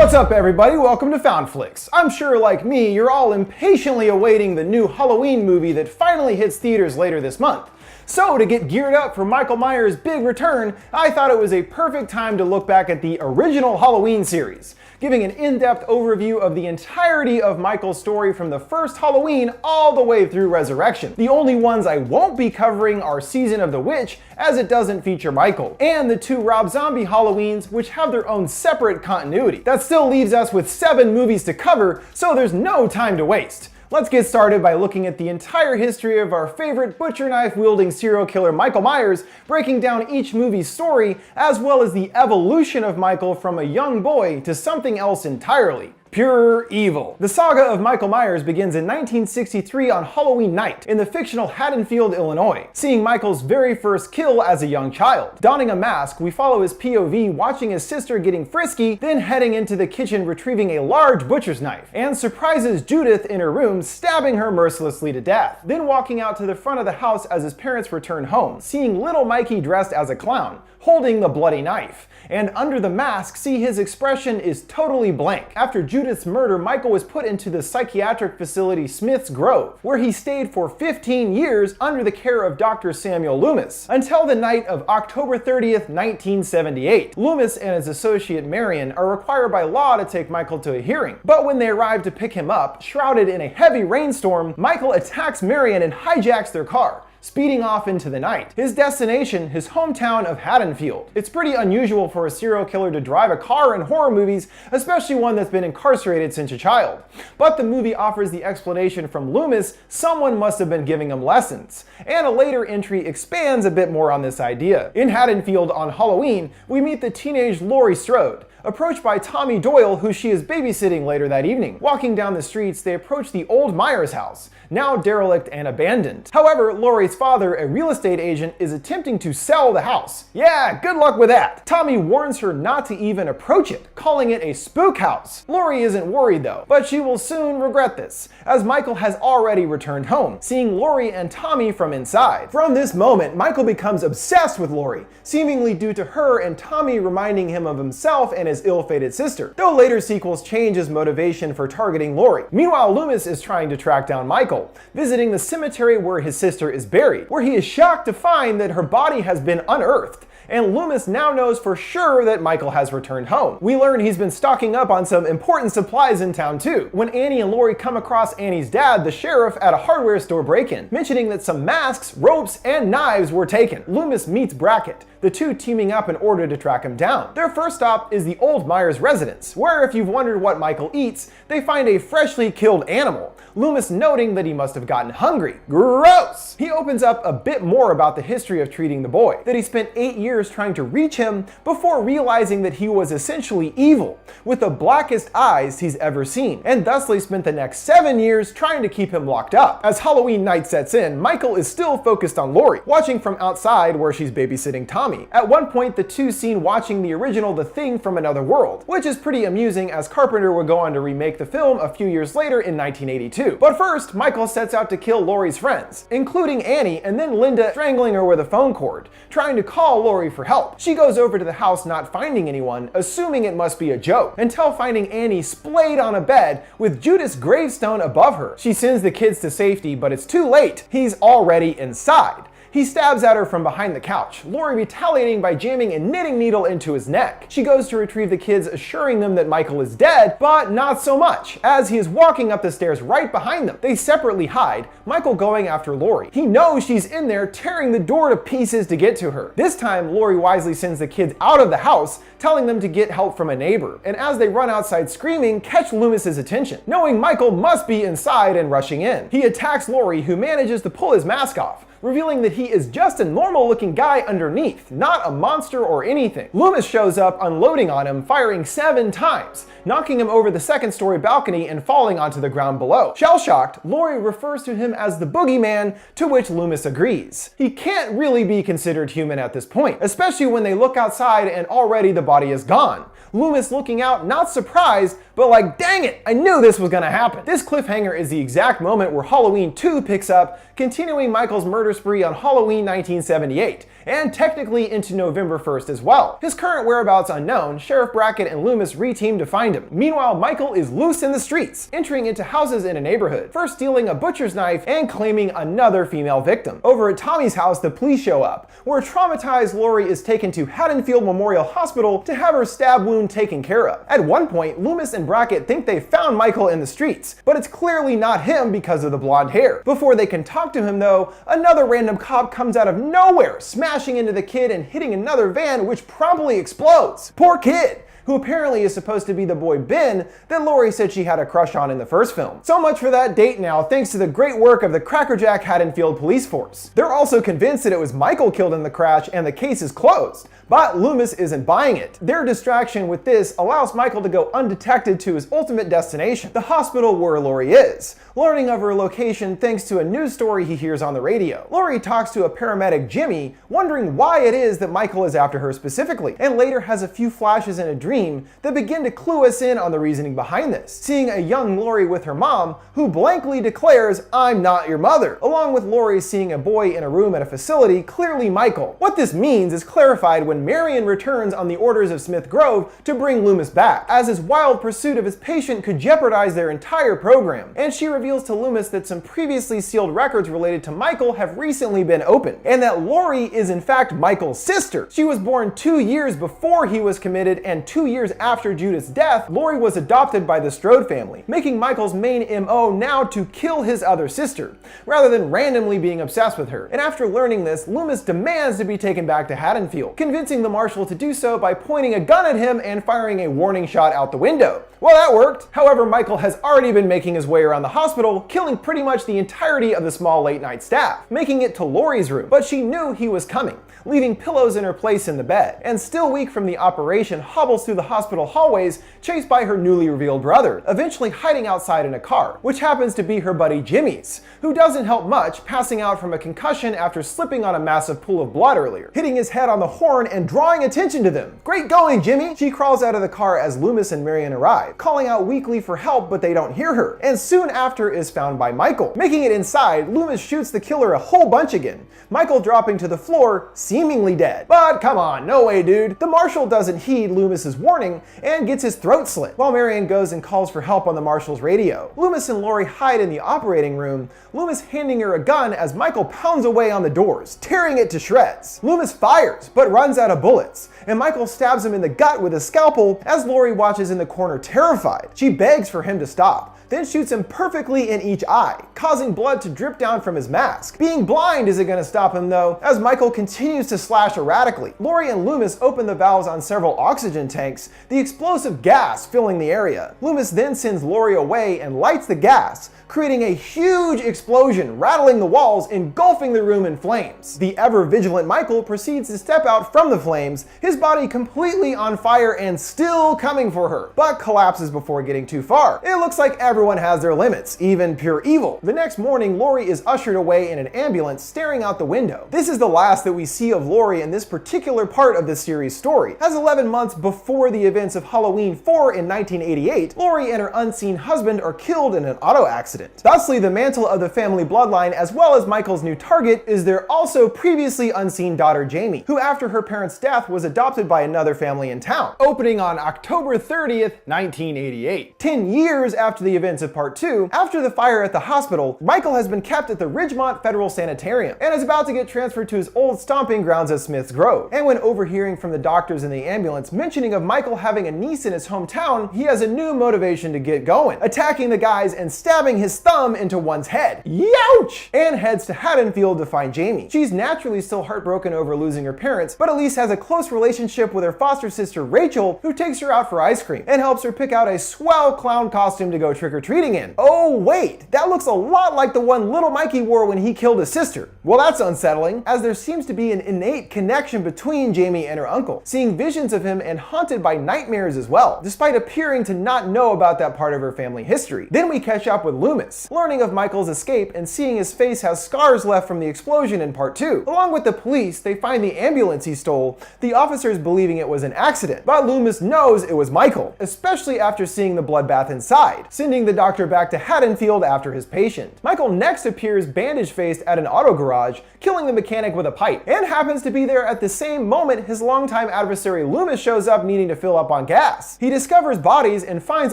What's up, everybody? Welcome to Found Flicks. I'm sure, like me, you're all impatiently awaiting the new Halloween movie that finally hits theaters later this month. So, to get geared up for Michael Myers' big return, I thought it was a perfect time to look back at the original Halloween series, giving an in-depth overview of the entirety of Michael's story from the first Halloween all the way through Resurrection. The only ones I won't be covering are Season of the Witch, as it doesn't feature Michael, and the two Rob Zombie Halloweens, which have their own separate continuity. That still leaves us with 7 movies to cover, so there's no time to waste. Let's get started by looking at the entire history of our favorite butcher knife wielding serial killer Michael Myers, breaking down each movie's story, as well as the evolution of Michael from a young boy to something else entirely. Pure evil. The saga of Michael Myers begins in 1963 on Halloween night in the fictional Haddonfield, Illinois, seeing Michael's very first kill as a young child. Donning a mask, we follow his POV watching his sister getting frisky, then heading into the kitchen retrieving a large butcher's knife, and surprises Judith in her room, stabbing her mercilessly to death. Then walking out to the front of the house as his parents return home, seeing little Mikey dressed as a clown, holding the bloody knife. And under the mask, see his expression is totally blank. After Judith's murder, Michael was put into the psychiatric facility Smith's Grove, where he stayed for 15 years under the care of Dr. Samuel Loomis, until the night of October 30th, 1978. Loomis and his associate Marion are required by law to take Michael to a hearing, but when they arrive to pick him up, shrouded in a heavy rainstorm, Michael attacks Marion and hijacks their car, speeding off into the night. His destination, his hometown of Haddonfield. It's pretty unusual for a serial killer to drive a car in horror movies, especially one that's been incarcerated since a child. But the movie offers the explanation from Loomis someone must have been giving him lessons, and a later entry expands a bit more on this idea. In Haddonfield on Halloween, we meet the teenage Laurie Strode, approached by Tommy Doyle, who she is babysitting later that evening. Walking down the streets, they approach the old Myers house, now derelict and abandoned. However, Laurie's father, a real estate agent, is attempting to sell the house. Yeah, good luck with that. Tommy warns her not to even approach it, calling it a spook house. Laurie isn't worried though, but she will soon regret this, as Michael has already returned home, seeing Laurie and Tommy from inside. From this moment, Michael becomes obsessed with Laurie, seemingly due to her and Tommy reminding him of himself and his ill-fated sister, though later sequels change his motivation for targeting Laurie. Meanwhile, Loomis is trying to track down Michael, visiting the cemetery where his sister is buried, where he is shocked to find that her body has been unearthed, and Loomis now knows for sure that Michael has returned home. We learn he's been stocking up on some important supplies in town too, when Annie and Laurie come across Annie's dad, the sheriff, at a hardware store break-in, mentioning that some masks, ropes, and knives were taken. Loomis meets Brackett, the two teaming up in order to track him down. Their first stop is the old Myers residence, where if you've wondered what Michael eats, they find a freshly killed animal, Loomis noting that he must have gotten hungry. Gross! He opens up a bit more about the history of treating the boy, that he spent 8 years trying to reach him before realizing that he was essentially evil, with the blackest eyes he's ever seen, and thusly spent the next 7 years trying to keep him locked up. As Halloween night sets in, Michael is still focused on Laurie, watching from outside where she's babysitting Tommy. At one point, the two seen watching the original The Thing from Another World, which is pretty amusing as Carpenter would go on to remake the film a few years later in 1982. But first, Michael sets out to kill Laurie's friends, including Annie and then Linda, strangling her with a phone cord, trying to call Laurie for help. She goes over to the house not finding anyone, assuming it must be a joke, until finding Annie splayed on a bed with Judith's gravestone above her. She sends the kids to safety, but it's too late. He's already inside. He stabs at her from behind the couch, Laurie retaliating by jamming a knitting needle into his neck. She goes to retrieve the kids, assuring them that Michael is dead, but not so much, as he is walking up the stairs right behind them. They separately hide, Michael going after Laurie. He knows she's in there, tearing the door to pieces to get to her. This time, Laurie wisely sends the kids out of the house, telling them to get help from a neighbor, and as they run outside screaming, catch Loomis's attention, knowing Michael must be inside and rushing in. He attacks Laurie, who manages to pull his mask off, revealing that he is just a normal-looking guy underneath, not a monster or anything. Loomis shows up, unloading on him, firing 7 times, knocking him over the second-story balcony and falling onto the ground below. Shell-shocked, Laurie refers to him as the boogeyman, to which Loomis agrees. He can't really be considered human at this point, especially when they look outside and already the body is gone. Loomis looking out, not surprised, but like, dang it, I knew this was gonna happen. This cliffhanger is the exact moment where Halloween 2 picks up, continuing Michael's murder murder spree on Halloween 1978, and technically into November 1st as well. His current whereabouts unknown, Sheriff Brackett and Loomis re-team to find him. Meanwhile, Michael is loose in the streets, entering into houses in a neighborhood, first stealing a butcher's knife and claiming another female victim. Over at Tommy's house, the police show up, where traumatized Lori is taken to Haddonfield Memorial Hospital to have her stab wound taken care of. At one point, Loomis and Brackett think they found Michael in the streets, but it's clearly not him because of the blonde hair. Before they can talk to him though, another random cop comes out of nowhere, smashing into the kid and hitting another van, which promptly explodes. Poor kid, who apparently is supposed to be the boy Ben that Lori said she had a crush on in the first film. So much for that date now, thanks to the great work of the Crackerjack Haddonfield police force. They're also convinced that it was Michael killed in the crash and the case is closed. But Loomis isn't buying it. Their distraction with this allows Michael to go undetected to his ultimate destination, the hospital where Lori is, learning of her location thanks to a news story he hears on the radio. Lori talks to a paramedic, Jimmy, wondering why it is that Michael is after her specifically, and later has a few flashes in a dream that begin to clue us in on the reasoning behind this, seeing a young Lori with her mom, who blankly declares, "I'm not your mother," along with Lori seeing a boy in a room at a facility, clearly Michael. What this means is clarified when Marion returns on the orders of Smith Grove to bring Loomis back, as his wild pursuit of his patient could jeopardize their entire program, and she reveals to Loomis that some previously sealed records related to Michael have recently been opened, and that Lori is in fact Michael's sister. She was born 2 years before he was committed, and 2 years after Judith's death, Lori was adopted by the Strode family, making Michael's main MO now to kill his other sister, rather than randomly being obsessed with her. And after learning this, Loomis demands to be taken back to Haddonfield, convincing the marshal to do so by pointing a gun at him and firing a warning shot out the window. Well, that worked. However, Michael has already been making his way around the hospital, killing pretty much the entirety of the small late-night staff, making it to Lori's room. But she knew he was coming, leaving pillows in her place in the bed, and still weak from the operation, hobbles through the hospital hallways, chased by her newly revealed brother, eventually hiding outside in a car, which happens to be her buddy Jimmy's, who doesn't help much, passing out from a concussion after slipping on a massive pool of blood earlier, hitting his head on the horn and drawing attention to them. "Great going, Jimmy!" She crawls out of the car as Loomis and Marion arrive, calling out weakly for help, but they don't hear her, and soon after is found by Michael. Making it inside, Loomis shoots the killer a whole bunch again, Michael dropping to the floor, seemingly dead. But come on, no way, dude. The marshal doesn't heed Loomis's warning and gets his throat slit, while Marion goes and calls for help on the marshal's radio. Loomis and Lori hide in the operating room, Loomis handing her a gun as Michael pounds away on the doors, tearing it to shreds. Loomis fires, but runs out of bullets, and Michael stabs him in the gut with a scalpel as Lori watches in the corner terrified. She begs for him to stop, then shoots him perfectly in each eye, causing blood to drip down from his mask. Being blind isn't going to stop him though, as Michael continues to slash erratically. Lori and Loomis open the valves on several oxygen tanks, the explosive gas filling the area. Loomis then sends Lori away and lights the gas, creating a huge explosion, rattling the walls, engulfing the room in flames. The ever-vigilant Michael proceeds to step out from the flames, his body completely on fire and still coming for her, but collapses before getting too far. It looks like everyone has their limits, even pure evil. The next morning, Lori is ushered away in an ambulance, staring out the window. This is the last that we see of Lori in this particular part of the series' story, as 11 months before the events of Halloween 4 in 1988, Lori and her unseen husband are killed in an auto accident. Thusly, the mantle of the family bloodline, as well as Michael's new target, is their also previously unseen daughter Jamie, who after her parents' death was adopted by another family in town, opening on October 30th, 1988. 10 years after the events of Part 2, after the fire at the hospital, Michael has been kept at the Ridgemont Federal Sanitarium and is about to get transferred to his old stomping grounds at Smith's Grove. And when overhearing from the doctors in the ambulance mentioning of Michael having a niece in his hometown, he has a new motivation to get going, attacking the guys and stabbing his thumb into one's head. Youch! And heads to Haddonfield to find Jamie. She's naturally still heartbroken over losing her parents, but at least has a close relationship with her foster sister Rachel, who takes her out for ice cream and helps her pick out a swell clown costume to go trick-or-treating in. Oh wait, that looks a lot like the one little Mikey wore when he killed his sister. Well, that's unsettling, as there seems to be an innate connection between Jamie and her uncle, seeing visions of him and haunted by nightmares as well, despite appearing to not know about that part of her family history. Then we catch up with Loomis, learning of Michael's escape and seeing his face has scars left from the explosion in Part 2. Along with the police, they find the ambulance he stole, the officers believing it was an accident, but Loomis knows it was Michael, especially after seeing the bloodbath inside, sending the doctor back to Haddonfield after his patient. Michael next appears bandage-faced at an auto garage, killing the mechanic with a pipe, and happens to be there at the same moment his longtime adversary Loomis shows up needing to fill up on gas. He discovers bodies and finds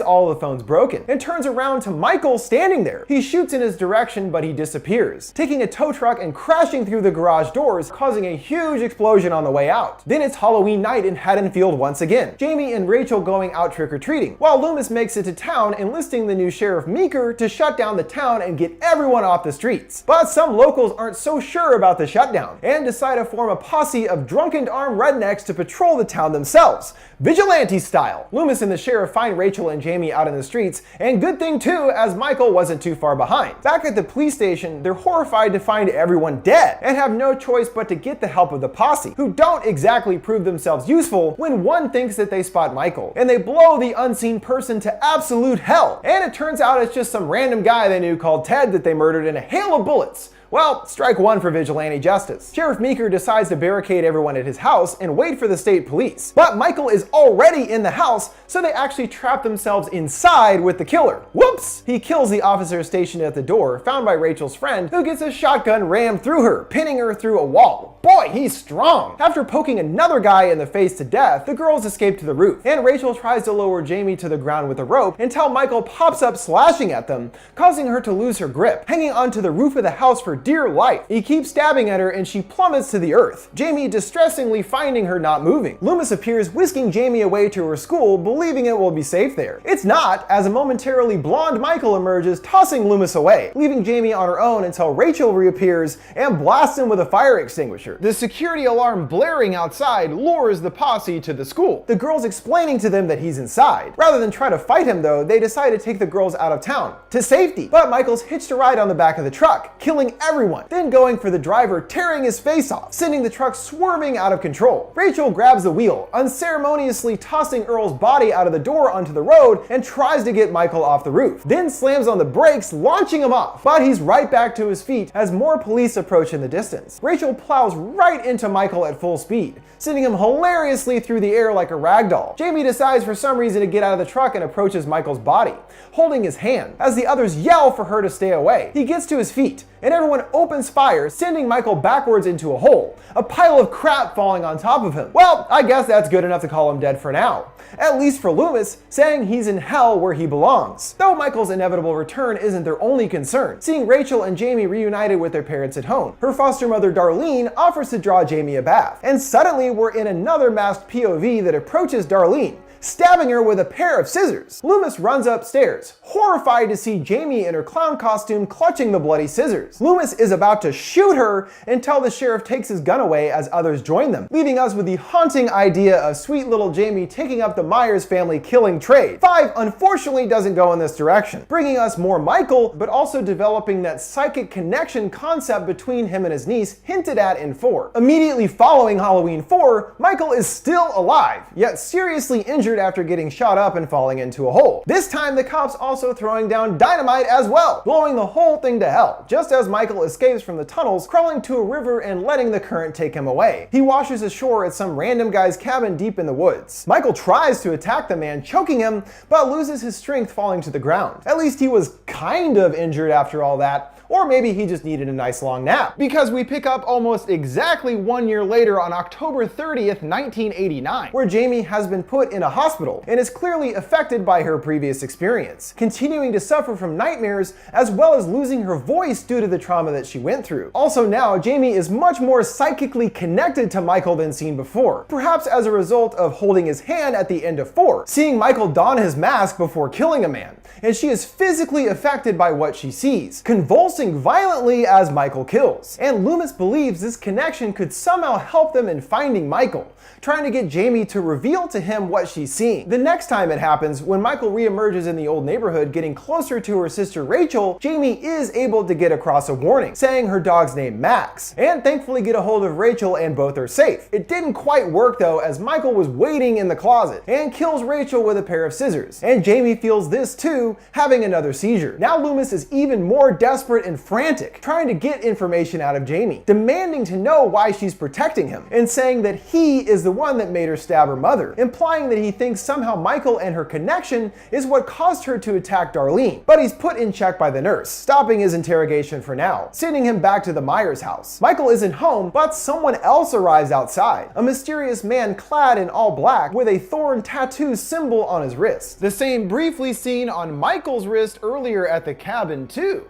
all the phones broken, and turns around to Michael standing there. He shoots in his direction, but he disappears, taking a tow truck and crashing through the garage doors, causing a huge explosion on the way out. Then it's Halloween night in Haddonfield once again, Jamie and Rachel going out trick-or-treating, while Loomis makes it to town, enlisting the new Sheriff Meeker to shut down the town and get everyone off the streets. But some locals aren't so sure about the shutdown, and decide to form a posse of drunken armed rednecks to patrol the town themselves, vigilante style. Loomis and the sheriff find Rachel and Jamie out in the streets, and good thing too, as Michael wasn't too far behind. Back at the police station, they're horrified to find everyone dead, and have no choice but to get the help of the posse, who don't exactly prove themselves useful when one thinks that they spot Michael, and they blow the unseen person to absolute hell. And it turns out it's just some random guy they knew called Ted that they murdered in a hail of bullets. Well, strike one for vigilante justice. Sheriff Meeker decides to barricade everyone at his house and wait for the state police. But Michael is already in the house, so they actually trap themselves inside with the killer. Whoops! He kills the officer stationed at the door, found by Rachel's friend, who gets a shotgun rammed through her, pinning her through a wall. Boy, he's strong! After poking another guy in the face to death, the girls escape to the roof, and Rachel tries to lower Jamie to the ground with a rope until Michael pops up slashing at them, causing her to lose her grip, hanging onto the roof of the house for dear life. He keeps stabbing at her and she plummets to the earth, Jamie distressingly finding her not moving. Loomis appears, whisking Jamie away to her school, believing it will be safe there. It's not, as a momentarily blonde Michael emerges, tossing Loomis away, leaving Jamie on her own until Rachel reappears and blasts him with a fire extinguisher. The security alarm blaring outside lures the posse to the school, the girls explaining to them that he's inside. Rather than try to fight him though, they decide to take the girls out of town, to safety. But Michael's hitched a ride on the back of the truck, killing everyone, then going for the driver, tearing his face off, sending the truck swerving out of control. Rachel grabs the wheel, unceremoniously tossing Earl's body out of the door onto the road, and tries to get Michael off the roof, then slams on the brakes, launching him off. But he's right back to his feet as more police approach in the distance. Rachel plows right into Michael at full speed, sending him hilariously through the air like a ragdoll. Jamie decides for some reason to get out of the truck and approaches Michael's body, holding his hand, as the others yell for her to stay away. He gets to his feet, and everyone opens fire, sending Michael backwards into a hole, a pile of crap falling on top of him. Well, I guess that's good enough to call him dead for now. At least for Loomis, saying he's in hell where he belongs. Though Michael's inevitable return isn't their only concern, seeing Rachel and Jamie reunited with their parents at home. Her foster mother Darlene offers to draw Jamie a bath, and suddenly we're in another masked POV that approaches Darlene, stabbing her with a pair of scissors. Loomis runs upstairs, horrified to see Jamie in her clown costume clutching the bloody scissors. Loomis is about to shoot her until the sheriff takes his gun away as others join them, leaving us with the haunting idea of sweet little Jamie taking up the Myers family killing trade. 5 unfortunately doesn't go in this direction, bringing us more Michael, but also developing that psychic connection concept between him and his niece hinted at in 4. Immediately following Halloween 4, Michael is still alive, yet seriously injured after getting shot up and falling into a hole. This time the cops also throwing down dynamite as well, blowing the whole thing to hell, just as Michael escapes from the tunnels, crawling to a river and letting the current take him away. He washes ashore at some random guy's cabin deep in the woods. Michael tries to attack the man, choking him, but loses his strength falling to the ground. At least he was kind of injured after all that. Or maybe he just needed a nice long nap. Because we pick up almost exactly 1 year later on October 30th, 1989, where Jamie has been put in a hospital and is clearly affected by her previous experience, continuing to suffer from nightmares as well as losing her voice due to the trauma that she went through. Also now, Jamie is much more psychically connected to Michael than seen before, perhaps as a result of holding his hand at the end of 4, seeing Michael don his mask before killing a man, and she is physically affected by what she sees, convulsing violently as Michael kills. And Loomis believes this connection could somehow help them in finding Michael, trying to get Jamie to reveal to him what she's seeing. The next time it happens, when Michael reemerges in the old neighborhood getting closer to her sister Rachel, Jamie is able to get across a warning, saying her dog's name Max, and thankfully get a hold of Rachel and both are safe. It didn't quite work though, as Michael was waiting in the closet and kills Rachel with a pair of scissors, and Jamie feels this too, having another seizure. Now Loomis is even more desperate and frantic, trying to get information out of Jamie, demanding to know why she's protecting him, and saying that he is the one that made her stab her mother, implying that he thinks somehow Michael and her connection is what caused her to attack Darlene. But he's put in check by the nurse, stopping his interrogation for now, sending him back to the Myers house. Michael isn't home, but someone else arrives outside, a mysterious man clad in all black with a thorn tattoo symbol on his wrist. The same briefly seen on Michael's wrist earlier at the cabin too.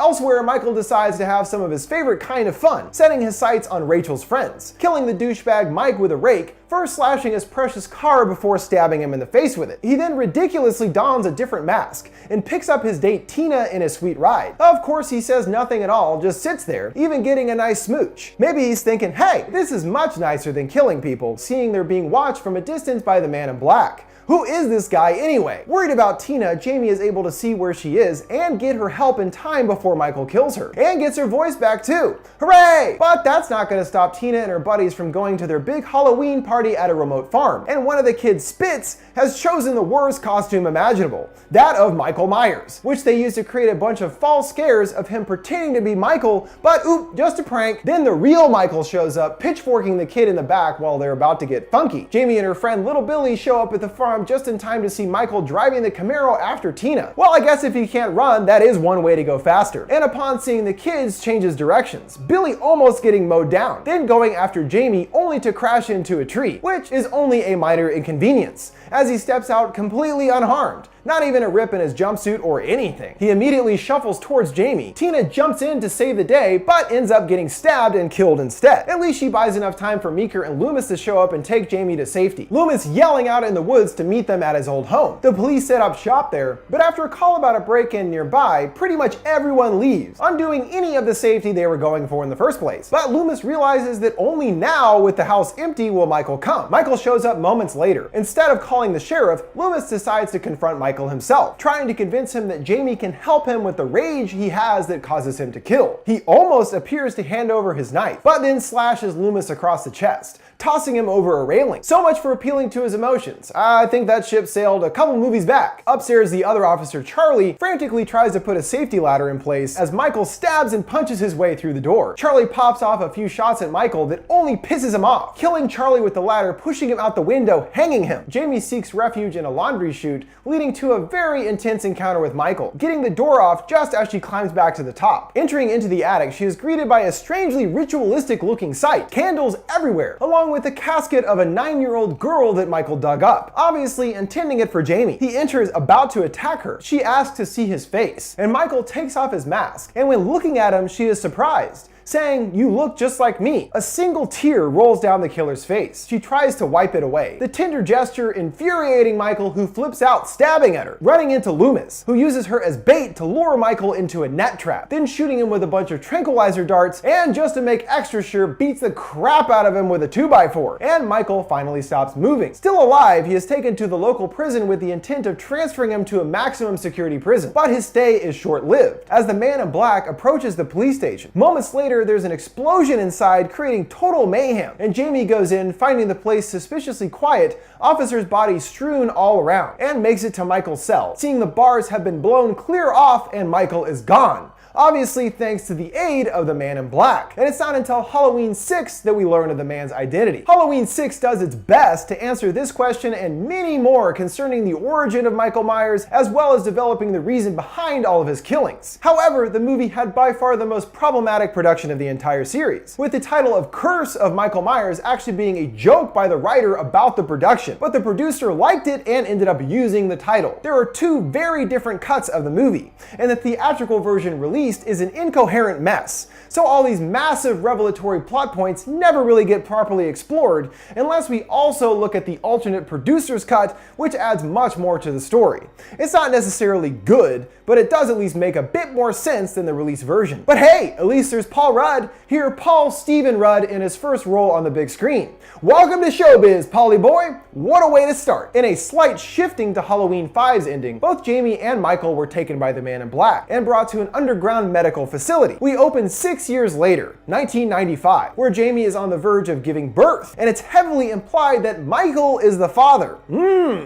Elsewhere, Michael decides to have some of his favorite kind of fun, setting his sights on Rachel's friends, killing the douchebag Mike with a rake, first slashing his precious car before stabbing him in the face with it. He then ridiculously dons a different mask and picks up his date Tina in a sweet ride. Of course, he says nothing at all, just sits there, even getting a nice smooch. Maybe he's thinking, hey, this is much nicer than killing people, seeing they're being watched from a distance by the man in black. Who is this guy anyway? Worried about Tina, Jamie is able to see where she is and get her help in time before Michael kills her. And gets her voice back too. Hooray! But that's not going to stop Tina and her buddies from going to their big Halloween party at a remote farm. And one of the kids, Spitz, has chosen the worst costume imaginable. That of Michael Myers, which they use to create a bunch of false scares of him pretending to be Michael, but oop, just a prank. Then the real Michael shows up, pitchforking the kid in the back while they're about to get funky. Jamie and her friend Little Billy show up at the farm just in time to see Michael driving the Camaro after Tina. Well, I guess if he can't run, that is one way to go faster. And upon seeing the kids, changes directions, Billy almost getting mowed down, then going after Jamie only to crash into a tree, which is only a minor inconvenience, as he steps out completely unharmed. Not even a rip in his jumpsuit or anything. He immediately shuffles towards Jamie. Tina jumps in to save the day, but ends up getting stabbed and killed instead. At least she buys enough time for Meeker and Loomis to show up and take Jamie to safety. Loomis yelling out in the woods to meet them at his old home. The police set up shop there, but after a call about a break-in nearby, pretty much everyone leaves, undoing any of the safety they were going for in the first place. But Loomis realizes that only now, with the house empty, will Michael come. Michael shows up moments later. Instead of calling the sheriff, Loomis decides to confront Michael himself, trying to convince him that Jamie can help him with the rage he has that causes him to kill. He almost appears to hand over his knife, but then slashes Loomis across the chest, tossing him over a railing. So much for appealing to his emotions. I think that ship sailed a couple movies back. Upstairs, the other officer, Charlie, frantically tries to put a safety ladder in place as Michael stabs and punches his way through the door. Charlie pops off a few shots at Michael that only pisses him off, killing Charlie with the ladder, pushing him out the window, hanging him. Jamie seeks refuge in a laundry chute, leading to a very intense encounter with Michael, getting the door off just as she climbs back to the top. Entering into the attic, she is greeted by a strangely ritualistic looking sight. Candles everywhere, along with the casket of a 9-year-old girl that Michael dug up, obviously intending it for Jamie. He enters about to attack her. She asks to see his face, and Michael takes off his mask, and when looking at him, she is surprised, saying, "You look just like me." A single tear rolls down the killer's face. She tries to wipe it away, the tender gesture infuriating Michael, who flips out, stabbing at her, running into Loomis, who uses her as bait to lure Michael into a net trap, then shooting him with a bunch of tranquilizer darts, and just to make extra sure, beats the crap out of him with a 2x4. And Michael finally stops moving. Still alive, he is taken to the local prison with the intent of transferring him to a maximum security prison, but his stay is short-lived, as the man in black approaches the police station. Moments later, there's an explosion inside, creating total mayhem, and Jamie goes in, finding the place suspiciously quiet, officers' bodies strewn all around, and makes it to Michael's cell, seeing the bars have been blown clear off and Michael is gone. Obviously thanks to the aid of the man in black. And it's not until Halloween 6 that we learn of the man's identity. Halloween 6 does its best to answer this question and many more concerning the origin of Michael Myers, as well as developing the reason behind all of his killings. However, the movie had by far the most problematic production of the entire series, with the title of Curse of Michael Myers actually being a joke by the writer about the production, but the producer liked it and ended up using the title. There are two very different cuts of the movie, and the theatrical version released is an incoherent mess. So all these massive revelatory plot points never really get properly explored, unless we also look at the alternate producer's cut, which adds much more to the story. It's not necessarily good, but it does at least make a bit more sense than the release version. But hey, at least there's Paul Rudd, here Paul Stephen Rudd in his first role on the big screen. Welcome to showbiz, Paulie boy! What a way to start! In a slight shifting to Halloween 5's ending, both Jamie and Michael were taken by the man in black and brought to an underground underground medical facility. We open 6 years later, 1995, where Jamie is on the verge of giving birth, and it's heavily implied that Michael is the father.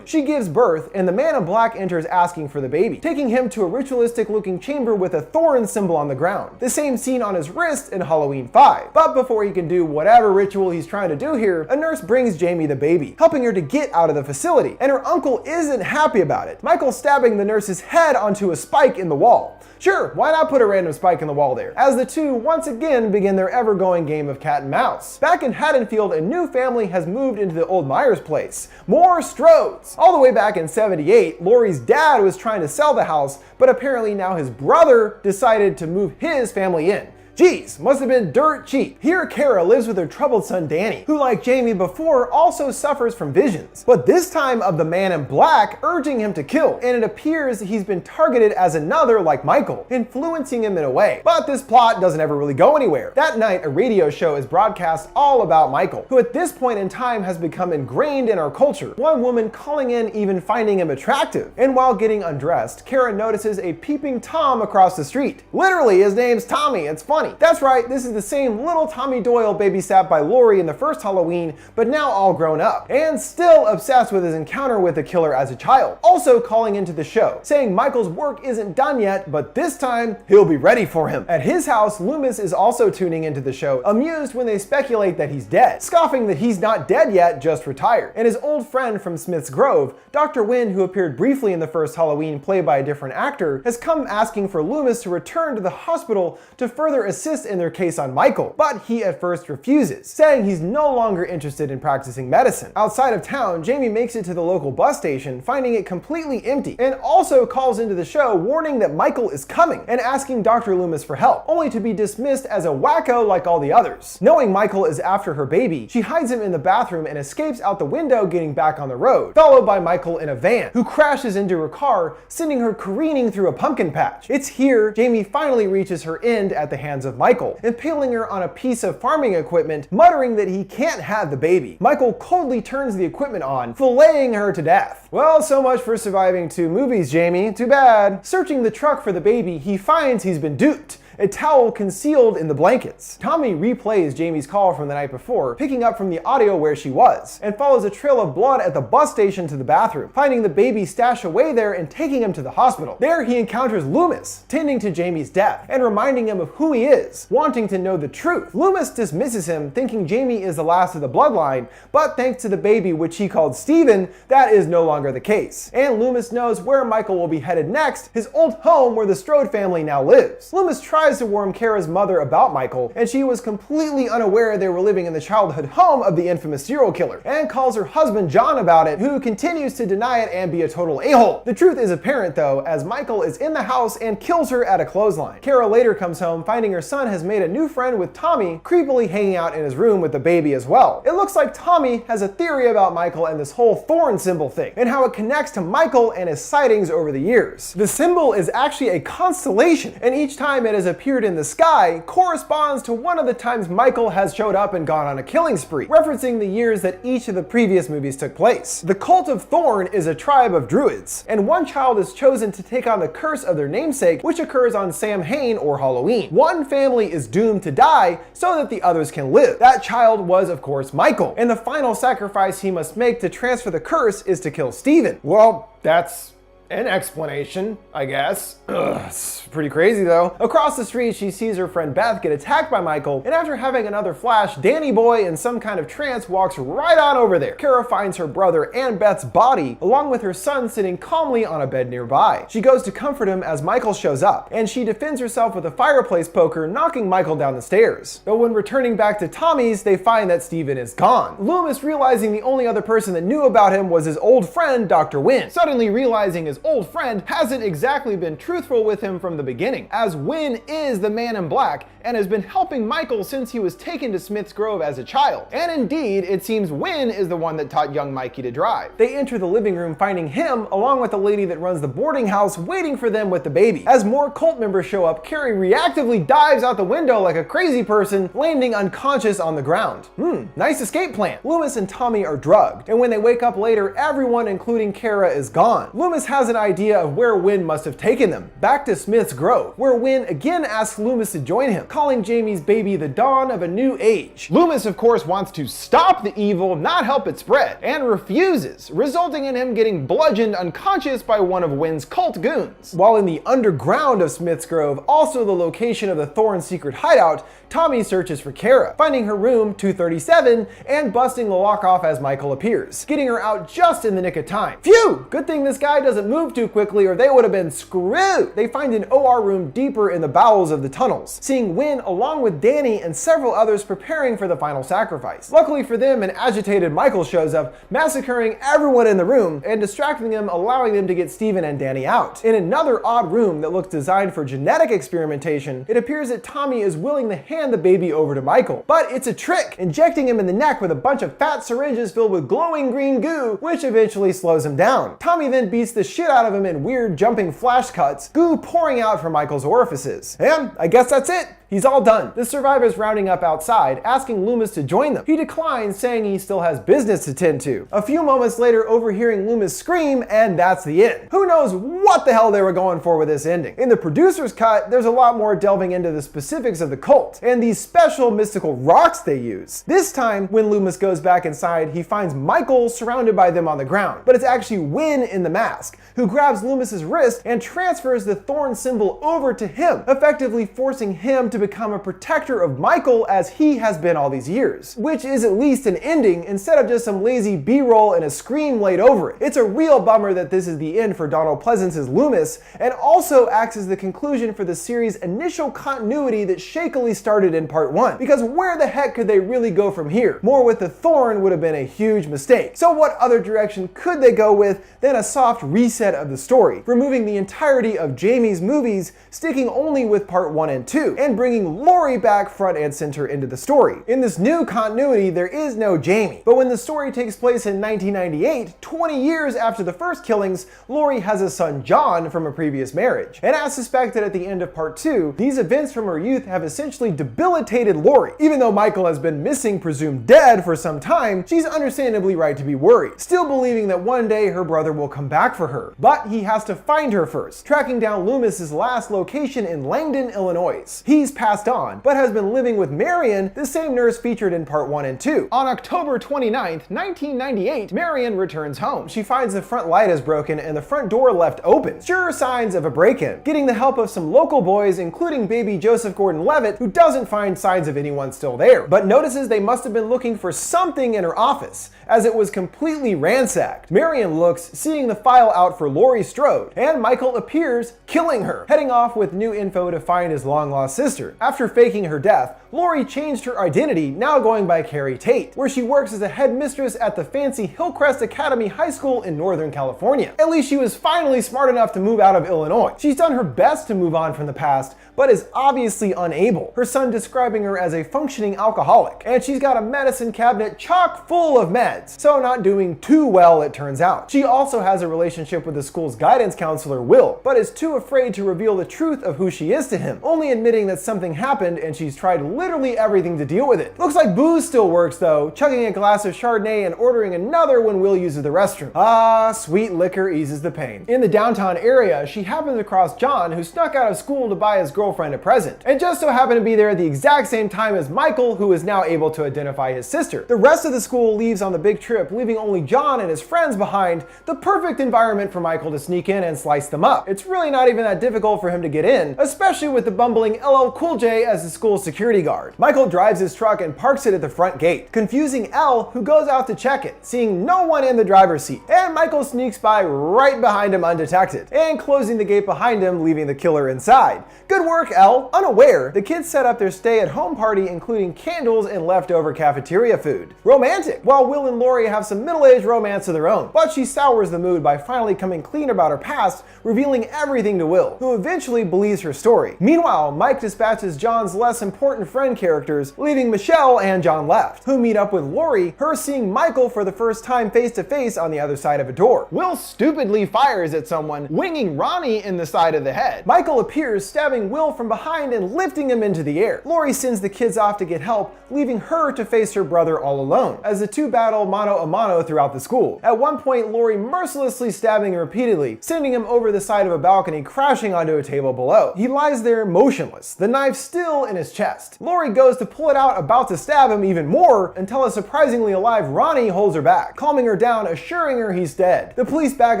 She gives birth, and the man in black enters asking for the baby, taking him to a ritualistic-looking chamber with a thorn symbol on the ground, the same seen on his wrist in Halloween 5. But before he can do whatever ritual he's trying to do here, a nurse brings Jamie the baby, helping her to get out of the facility, and her uncle isn't happy about it, Michael stabbing the nurse's head onto a spike in the wall. Sure, why not put a random spike in the wall there? As the two once again begin their ever-going game of cat and mouse. Back in Haddonfield, a new family has moved into the old Myers place. More Strodes! All the way back in '78, Laurie's dad was trying to sell the house, but apparently now his brother decided to move his family in. Geez, must have been dirt cheap. Here, Kara lives with her troubled son Danny, who like Jamie before also suffers from visions, but this time of the man in black urging him to kill, and it appears he's been targeted as another like Michael, influencing him in a way. But this plot doesn't ever really go anywhere. That night, a radio show is broadcast all about Michael, who at this point in time has become ingrained in our culture, one woman calling in even finding him attractive. And while getting undressed, Kara notices a peeping Tom across the street. Literally, his name's Tommy, it's funny. That's right, this is the same little Tommy Doyle babysat by Laurie in the first Halloween, but now all grown up, and still obsessed with his encounter with the killer as a child. Also calling into the show, saying Michael's work isn't done yet, but this time, he'll be ready for him. At his house, Loomis is also tuning into the show, amused when they speculate that he's dead, scoffing that he's not dead yet, just retired. And his old friend from Smith's Grove, Dr. Wynn, who appeared briefly in the first Halloween played by a different actor, has come asking for Loomis to return to the hospital to further assist in their case on Michael, but he at first refuses, saying he's no longer interested in practicing medicine. Outside of town, Jamie makes it to the local bus station, finding it completely empty, and also calls into the show warning that Michael is coming and asking Dr. Loomis for help, only to be dismissed as a wacko like all the others. Knowing Michael is after her baby, she hides him in the bathroom and escapes out the window, getting back on the road, followed by Michael in a van, who crashes into her car, sending her careening through a pumpkin patch. It's here Jamie finally reaches her end at the hands of Michael, impaling her on a piece of farming equipment, muttering that he can't have the baby. Michael coldly turns the equipment on, filleting her to death. Well, so much for surviving 2 movies, Jamie. Too bad. Searching the truck for the baby, he finds he's been duped. A towel concealed in the blankets. Tommy replays Jamie's call from the night before, picking up from the audio where she was, and follows a trail of blood at the bus station to the bathroom, finding the baby stashed away there and taking him to the hospital. There he encounters Loomis, tending to Jamie's death, and reminding him of who he is, wanting to know the truth. Loomis dismisses him, thinking Jamie is the last of the bloodline, but thanks to the baby, which he called Steven, that is no longer the case. And Loomis knows where Michael will be headed next, his old home where the Strode family now lives. Loomis tries to warn Kara's mother about Michael, and she was completely unaware they were living in the childhood home of the infamous serial killer, and calls her husband John about it, who continues to deny it and be a total a-hole. The truth is apparent though, as Michael is in the house and kills her at a clothesline. Kara later comes home, finding her son has made a new friend with Tommy, creepily hanging out in his room with the baby as well. It looks like Tommy has a theory about Michael and this whole thorn symbol thing, and how it connects to Michael and his sightings over the years. The symbol is actually a constellation, and each time it has appeared in the sky corresponds to one of the times Michael has showed up and gone on a killing spree, referencing the years that each of the previous movies took place. The Cult of Thorn is a tribe of druids, and one child is chosen to take on the curse of their namesake, which occurs on Samhain or Halloween. One family is doomed to die so that the others can live. That child was, of course, Michael, and the final sacrifice he must make to transfer the curse is to kill Steven. Well, that's an explanation, I guess. It's pretty crazy though. Across the street, she sees her friend Beth get attacked by Michael, and after having another flash, Danny Boy in some kind of trance walks right on over there. Kara finds her brother and Beth's body, along with her son sitting calmly on a bed nearby. She goes to comfort him as Michael shows up, and she defends herself with a fireplace poker, knocking Michael down the stairs. But when returning back to Tommy's, they find that Steven is gone. Loomis, realizing the only other person that knew about him was his old friend, Dr. Wynn, suddenly realizing his old friend hasn't exactly been truthful with him from the beginning, as Wynn is the man in black and has been helping Michael since he was taken to Smith's Grove as a child. And indeed, it seems Wynn is the one that taught young Mikey to drive. They enter the living room, finding him, along with the lady that runs the boarding house, waiting for them with the baby. As more cult members show up, Carrie reactively dives out the window like a crazy person, landing unconscious on the ground. Nice escape plan. Loomis and Tommy are drugged, and when they wake up later, everyone, including Kara, is gone. Loomis has an idea of where Wynn must have taken them, back to Smith's Grove, where Wynn again asks Loomis to join him, calling Jamie's baby the dawn of a new age. Loomis, of course, wants to stop the evil, not help it spread, and refuses, resulting in him getting bludgeoned unconscious by one of Wynn's cult goons. While in the underground of Smith's Grove, also the location of the Thorne secret hideout, Tommy searches for Kara, finding her room 237 and busting the lock off as Michael appears, getting her out just in the nick of time. Phew! Good thing this guy doesn't move too quickly or they would have been screwed. They find an OR room deeper in the bowels of the tunnels, seeing Wynn along with Danny and several others preparing for the final sacrifice. Luckily for them, an agitated Michael shows up, massacring everyone in the room and distracting them, allowing them to get Steven and Danny out. In another odd room that looks designed for genetic experimentation, it appears that Tommy is willing to hand the baby over to Michael. But it's a trick, injecting him in the neck with a bunch of fat syringes filled with glowing green goo, which eventually slows him down. Tommy then beats the shit out of him in weird jumping flash cuts, goo pouring out from Michael's orifices. And I guess that's it. He's all done. The survivors rounding up outside, asking Loomis to join them. He declines, saying he still has business to tend to. A few moments later, overhearing Loomis scream, and that's the end. Who knows what the hell they were going for with this ending? In the producer's cut, there's a lot more delving into the specifics of the cult, and these special mystical rocks they use. This time, when Loomis goes back inside, he finds Michael surrounded by them on the ground, but it's actually Wynn in the mask, who grabs Loomis's wrist and transfers the Thorne symbol over to him, effectively forcing him to become a protector of Michael as he has been all these years, which is at least an ending instead of just some lazy B-roll and a scream laid over it. It's a real bummer that this is the end for Donald Pleasence's Loomis, and also acts as the conclusion for the series' initial continuity that shakily started in part 1, because where the heck could they really go from here? More with the Thorne would have been a huge mistake. So what other direction could they go with than a soft reset of the story, removing the entirety of Jamie's movies, sticking only with part 1 and 2, and bringing Laurie back front and center into the story. In this new continuity, there is no Jamie, but when the story takes place in 1998, 20 years after the first killings, Laurie has a son John from a previous marriage. And as suspected at the end of part 2, these events from her youth have essentially debilitated Laurie. Even though Michael has been missing, presumed dead, for some time, she's understandably right to be worried, still believing that one day her brother will come back for her. But he has to find her first, tracking down Loomis's last location in Langdon, Illinois. He's passed on, but has been living with Marion, the same nurse featured in part 1 and 2. On October 29th, 1998, Marion returns home. She finds the front light is broken and the front door left open. Sure signs of a break-in. Getting the help of some local boys, including baby Joseph Gordon-Levitt, who doesn't find signs of anyone still there, but notices they must have been looking for something in her office, as it was completely ransacked. Marion looks, seeing the file out for Laurie Strode, and Michael appears, killing her, heading off with new info to find his long-lost sister. After faking her death, Laurie changed her identity, now going by Carrie Tate, where she works as a headmistress at the fancy Hillcrest Academy High School in Northern California. At least she was finally smart enough to move out of Illinois. She's done her best to move on from the past, but is obviously unable, her son describing her as a functioning alcoholic. And she's got a medicine cabinet chock full of meds, so not doing too well, it turns out. She also has a relationship with the school's guidance counselor, Will, but is too afraid to reveal the truth of who she is to him, only admitting that something happened and she's tried literally everything to deal with it. Looks like booze still works though, chugging a glass of Chardonnay and ordering another when Will uses the restroom. Ah, sweet liquor eases the pain. In the downtown area, she happens across John, who snuck out of school to buy his girlfriend a present, and just so happened to be there at the exact same time as Michael, who is now able to identify his sister. The rest of the school leaves on the big trip, leaving only John and his friends behind, the perfect environment for Michael to sneak in and slice them up. It's really not even that difficult for him to get in, especially with the bumbling LL Cool J as the school's security guard. Michael drives his truck and parks it at the front gate, confusing L, who goes out to check it, seeing no one in the driver's seat, and Michael sneaks by right behind him undetected, and closing the gate behind him, leaving the killer inside. Good work, L. Unaware, the kids set up their stay-at-home party, including candles and leftover cafeteria food. Romantic, while Will and Laurie have some middle-aged romance of their own, but she sours the mood by finally coming clean about her past, revealing everything to Will, who eventually believes her story. Meanwhile, Mike dispatches dispatches John's less important friend characters, leaving Michelle and John left, who meet up with Laurie, her seeing Michael for the first time face to face on the other side of a door. Will stupidly fires at someone, winging Ronnie in the side of the head. Michael appears, stabbing Will from behind and lifting him into the air. Laurie sends the kids off to get help, leaving her to face her brother all alone, as the two battle mano a mano throughout the school. At one point, Laurie mercilessly stabbing him repeatedly, sending him over the side of a balcony, crashing onto a table below. He lies there motionless, the knife still in his chest. Laurie goes to pull it out, about to stab him even more, until a surprisingly alive Ronnie holds her back, calming her down, assuring her he's dead. The police bag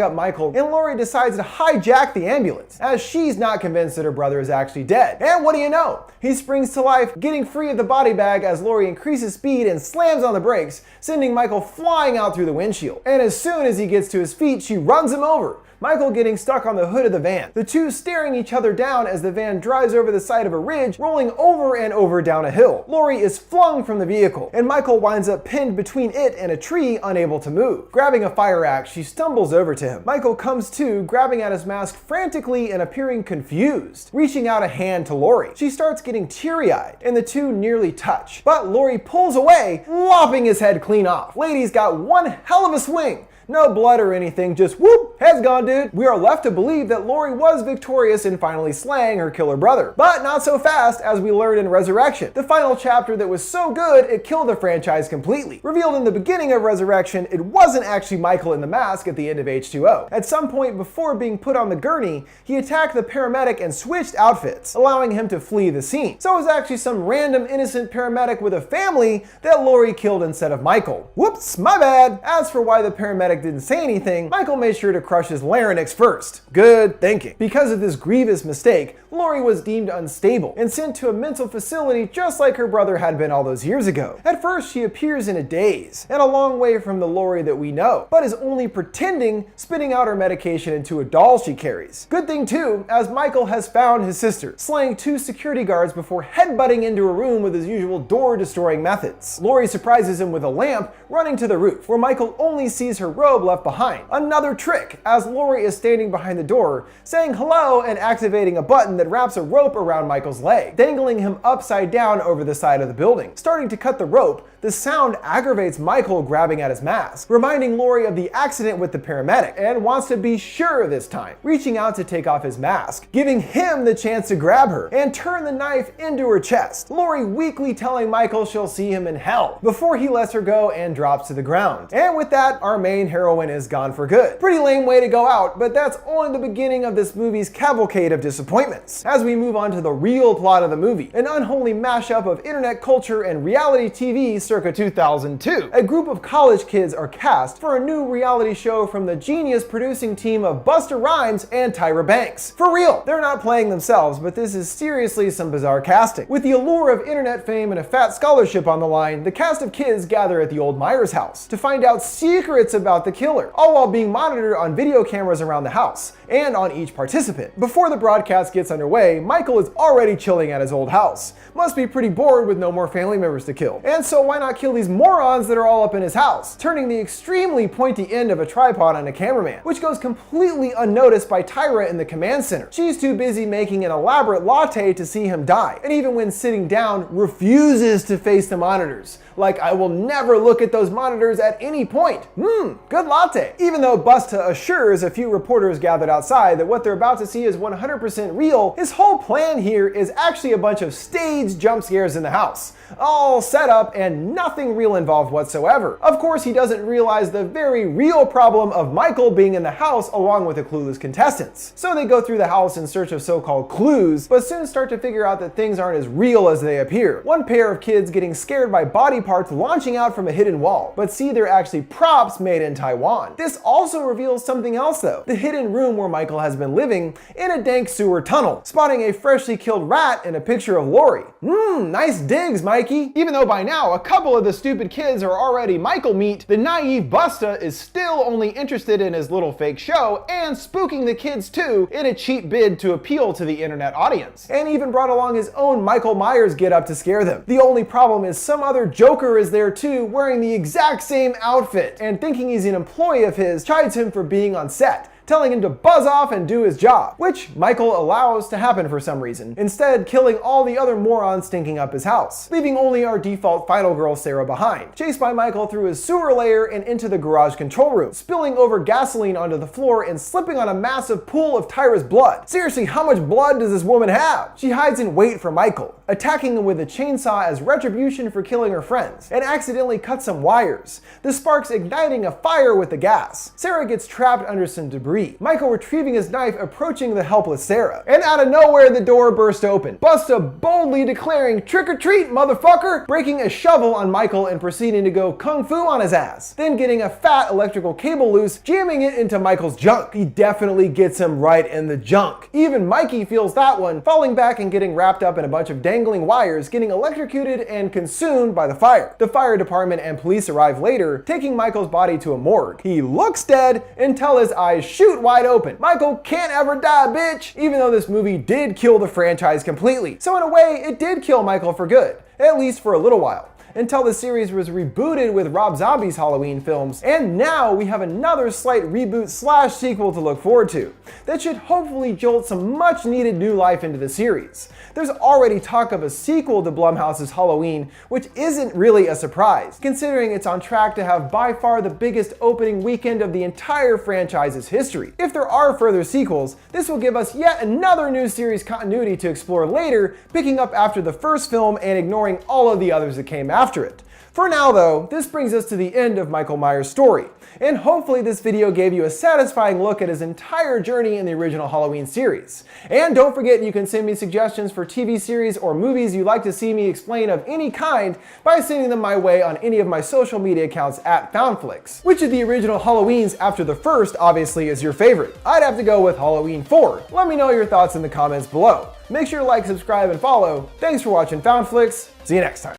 up Michael, and Laurie decides to hijack the ambulance, as she's not convinced that her brother is actually dead. And what do you know? He springs to life, getting free of the body bag as Laurie increases speed and slams on the brakes, sending Michael flying out through the windshield. And as soon as he gets to his feet, she runs him over, Michael getting stuck on the hood of the van, the two staring each other down as the van drives over the side of a ridge, rolling over and over down a hill. Laurie is flung from the vehicle, and Michael winds up pinned between it and a tree, unable to move. Grabbing a fire axe, she stumbles over to him. Michael comes to, grabbing at his mask frantically and appearing confused, reaching out a hand to Laurie. She starts getting teary-eyed, and the two nearly touch, but Laurie pulls away, lopping his head clean off. Lady's got one hell of a swing. No blood or anything, just whoop, head's gone, dude. We are left to believe that Laurie was victorious in finally slaying her killer brother. But not so fast, as we learned in Resurrection, the final chapter that was so good it killed the franchise completely. Revealed in the beginning of Resurrection, it wasn't actually Michael in the mask at the end of H2O. At some point before being put on the gurney, he attacked the paramedic and switched outfits, allowing him to flee the scene. So it was actually some random innocent paramedic with a family that Laurie killed instead of Michael. Whoops, my bad. As for why the paramedic didn't say anything, Michael made sure to crush his larynx first. Good thinking. Because of this grievous mistake, Laurie was deemed unstable and sent to a mental facility just like her brother had been all those years ago. At first, she appears in a daze and a long way from the Laurie that we know, but is only pretending, spitting out her medication into a doll she carries. Good thing too, as Michael has found his sister, slaying 2 security guards before headbutting into a room with his usual door-destroying methods. Laurie surprises him with a lamp, running to the roof, where Michael only sees her robe left behind. Another trick, as Laurie is standing behind the door, saying hello and activating a button that wraps a rope around Michael's leg, dangling him upside down over the side of the building. Starting to cut the rope, the sound aggravates Michael, grabbing at his mask, reminding Laurie of the accident with the paramedic, and wants to be sure this time, reaching out to take off his mask, giving him the chance to grab her and turn the knife into her chest. Laurie weakly telling Michael she'll see him in hell before he lets her go and drops to the ground. And with that, our main heroine is gone for good. Pretty lame way to go out, but that's only the beginning of this movie's cavalcade of disappointments. As we move on to the real plot of the movie, an unholy mashup of internet culture and reality TV circa 2002. A group of college kids are cast for a new reality show from the genius producing team of Busta Rhymes and Tyra Banks. For real, they're not playing themselves, but this is seriously some bizarre casting. With the allure of internet fame and a fat scholarship on the line, the cast of kids gather at the old Myers house to find out secrets about the killer, all while being monitored on video cameras around the house and on each participant. Before the broadcast gets underway, Michael is already chilling at his old house. Must be pretty bored with no more family members to kill. And so why not kill these morons that are all up in his house, turning the extremely pointy end of a tripod on a cameraman, which goes completely unnoticed by Tyra in the command center. She's too busy making an elaborate latte to see him die, and even when sitting down, refuses to face the monitors. Like, I will never look at those monitors at any point. Good latte. Even though Busta assures a few reporters gathered outside that what they're about to see is 100% real, his whole plan here is actually a bunch of staged jump scares in the house, all set up and nothing real involved whatsoever. Of course, he doesn't realize the very real problem of Michael being in the house along with the clueless contestants. So they go through the house in search of so-called clues, but soon start to figure out that things aren't as real as they appear. One pair of kids getting scared by body parts launching out from a hidden wall, but see they're actually props made in Taiwan. This also reveals something else though, the hidden room where Michael has been living in a dank sewer tunnel, spotting a freshly killed rat and a picture of Laurie. Nice digs, Mikey. Even though by now a couple of the stupid kids are already Michael meat, the naive Busta is still only interested in his little fake show and spooking the kids too in a cheap bid to appeal to the internet audience, and even brought along his own Michael Myers getup to scare them. The only problem is some other Joker is there too, wearing the exact same outfit, and thinking he's an employee of his, chides him for being on set, telling him to buzz off and do his job, which Michael allows to happen for some reason, instead killing all the other morons stinking up his house, leaving only our default final girl Sarah behind, chased by Michael through his sewer layer and into the garage control room, spilling over gasoline onto the floor and slipping on a massive pool of Tyra's blood. Seriously, how much blood does this woman have? She hides in wait for Michael, attacking him with a chainsaw as retribution for killing her friends, and accidentally cuts some wires, the sparks igniting a fire with the gas. Sarah gets trapped under some debris, Michael retrieving his knife approaching the helpless Sarah, and out of nowhere the door burst open, Busta boldly declaring "Trick or treat, motherfucker!" breaking a shovel on Michael and proceeding to go kung fu on his ass, then getting a fat electrical cable loose, jamming it into Michael's junk. He definitely gets him right in the junk. Even Mikey feels that one, falling back and getting wrapped up in a bunch of dangling wires, getting electrocuted and consumed by the fire. The fire department and police arrive later, taking Michael's body to a morgue. He looks dead until his eyes shoot wide open. Michael can't ever die, bitch! Even though this movie did kill the franchise completely. So in a way, it did kill Michael for good, at least for a little while, until the series was rebooted with Rob Zombie's Halloween films, and now we have another slight reboot / sequel to look forward to that should hopefully jolt some much needed new life into the series. There's already talk of a sequel to Blumhouse's Halloween, which isn't really a surprise, considering it's on track to have by far the biggest opening weekend of the entire franchise's history. If there are further sequels, this will give us yet another new series continuity to explore later, picking up after the first film and ignoring all of the others that came after it. For now though, this brings us to the end of Michael Myers' story, and hopefully this video gave you a satisfying look at his entire journey in the original Halloween series. And don't forget you can send me suggestions for TV series or movies you'd like to see me explain of any kind by sending them my way on any of my social media accounts at FoundFlix. Which of the original Halloweens after the first obviously is your favorite? I'd have to go with Halloween 4. Let me know your thoughts in the comments below. Make sure to like, subscribe, and follow. Thanks for watching FoundFlix. See you next time.